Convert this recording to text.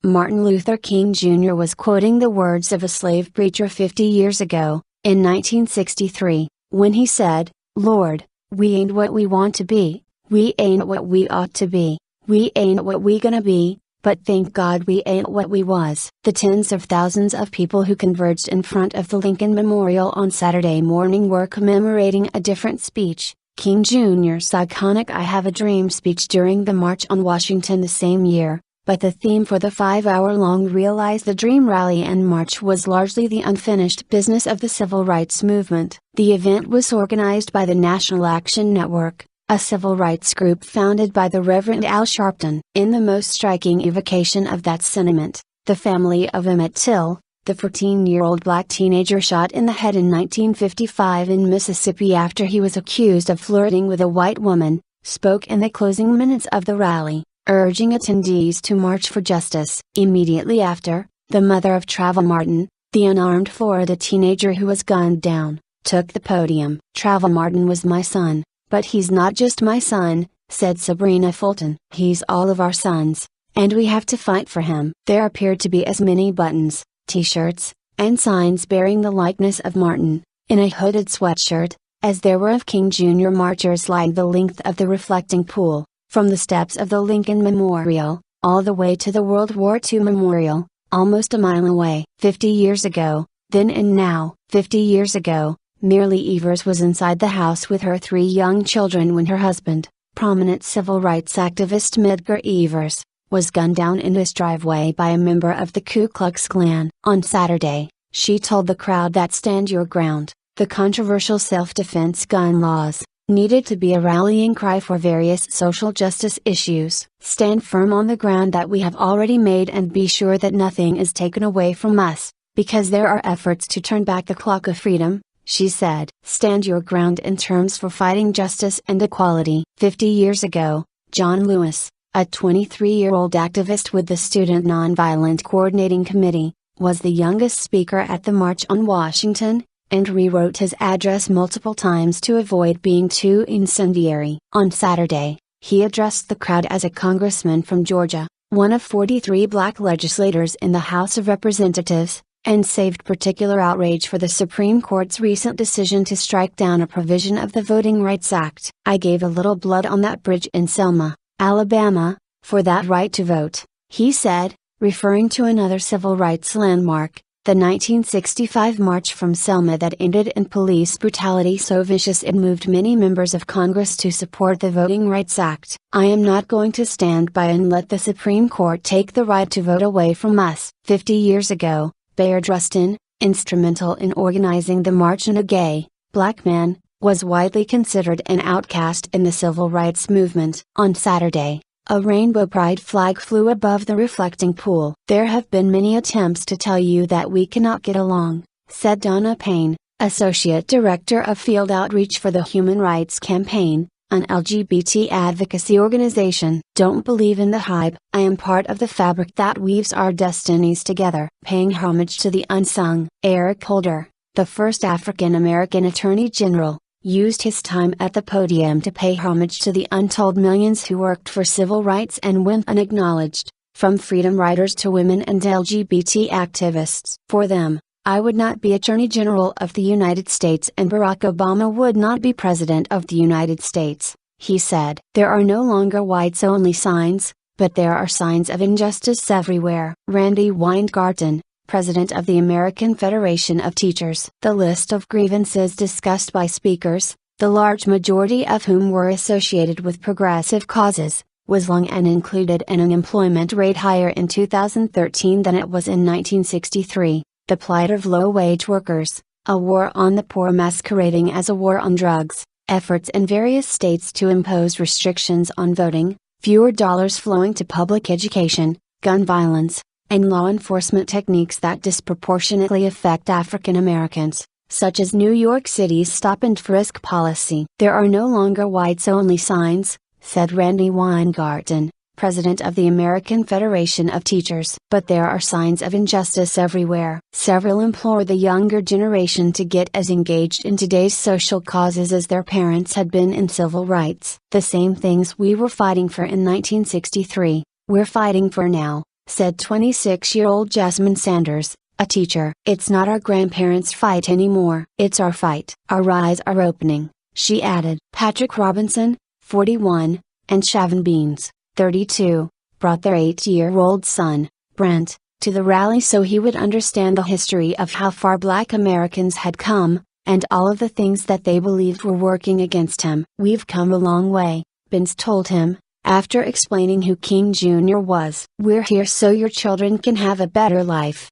Martin Luther King Jr. was quoting the words of a slave preacher 50 years ago, in 1963, when he said, "Lord, we ain't what we want to be, we ain't what we ought to be, we ain't what we gonna be, but thank God we ain't what we was." The tens of thousands of people who converged in front of the Lincoln Memorial on Saturday morning were commemorating a different speech, King Jr.'s iconic "I Have a Dream" speech during the March on Washington the same year, but the theme for the 5-hour-long Realize the Dream rally and march was largely the unfinished business of the civil rights movement. The event was organized by the National Action Network, a civil rights group founded by the Reverend Al Sharpton. In the most striking evocation of that sentiment, the family of Emmett Till, the 14-year-old black teenager shot in the head in 1955 in Mississippi after he was accused of flirting with a white woman, spoke in the closing minutes of the rally, urging attendees to march for justice. Immediately after, the mother of Trayvon Martin, the unarmed Florida teenager who was gunned down, took the podium. "Trayvon Martin was my son, but he's not just my son," said Sabrina Fulton. "He's all of our sons, and we have to fight for him." There appeared to be as many buttons, t-shirts, and signs bearing the likeness of Martin, in a hooded sweatshirt, as there were of King Jr. marchers lined the length of the reflecting pool, from the steps of the Lincoln Memorial, all the way to the World War II Memorial, almost a mile away. 50 years ago, then and now. 50 years ago, Merle Evers was inside the house with her 3 young children when her husband, prominent civil rights activist Medgar Evers, was gunned down in his driveway by a member of the Ku Klux Klan. On Saturday, she told the crowd that "Stand Your Ground," the controversial self-defense gun laws, needed to be a rallying cry for various social justice issues. "Stand firm on the ground that we have already made and be sure that nothing is taken away from us, because there are efforts to turn back the clock of freedom," she said. Stand your ground in terms for fighting justice and equality. 50 years ago, John Lewis, a 23-year-old activist with the Student Nonviolent Coordinating Committee, was the youngest speaker at the March on Washington, and rewrote his address multiple times to avoid being too incendiary. On Saturday, he addressed the crowd as a congressman from Georgia, one of 43 black legislators in the House of Representatives, and saved particular outrage for the Supreme Court's recent decision to strike down a provision of the Voting Rights Act. "I gave a little blood on that bridge in Selma, Alabama, for that right to vote," he said, referring to another civil rights landmark, the 1965 march from Selma that ended in police brutality so vicious it moved many members of Congress to support the Voting Rights Act. "I am not going to stand by and let the Supreme Court take the right to vote away from us." 50 years ago, Bayard Rustin, instrumental in organizing the march and a gay, black man, was widely considered an outcast in the civil rights movement. On Saturday, a rainbow pride flag flew above the reflecting pool. "There have been many attempts to tell you that we cannot get along," said Donna Payne, Associate Director of Field Outreach for the Human Rights Campaign, an LGBT advocacy organization. "Don't believe in the hype. I am part of the fabric that weaves our destinies together." Paying homage to the unsung, Eric Holder, the first African American Attorney General, used his time at the podium to pay homage to the untold millions who worked for civil rights and went unacknowledged, from freedom riders to women and LGBT activists. "For them, I would not be Attorney General of the United States and Barack Obama would not be President of the United States," he said. "There are no longer whites-only signs, but there are signs of injustice everywhere." Randy Weingarten, President of the American Federation of Teachers. The list of grievances discussed by speakers, the large majority of whom were associated with progressive causes, was long and included an unemployment rate higher in 2013 than it was in 1963, the plight of low-wage workers, a war on the poor masquerading as a war on drugs, efforts in various states to impose restrictions on voting, fewer dollars flowing to public education, gun violence, and law enforcement techniques that disproportionately affect African Americans, such as New York City's stop and frisk policy. "There are no longer whites-only signs," said Randy Weingarten, President of the American Federation of Teachers. "But there are signs of injustice everywhere." Several implore the younger generation to get as engaged in today's social causes as their parents had been in civil rights. "The same things we were fighting for in 1963, we're fighting for now," said 26-year-old Jasmine Sanders, a teacher. It's not our grandparents' fight anymore. It's our fight. Our eyes are opening, she added. Patrick Robinson, 41, and Shavon Beans, 32, brought their 8-year-old son, Brent, to the rally so he would understand the history of how far Black Americans had come, and all of the things that they believed were working against him. We've come a long way, Beans told him, after explaining who King Jr. was. We're here so your children can have a better life.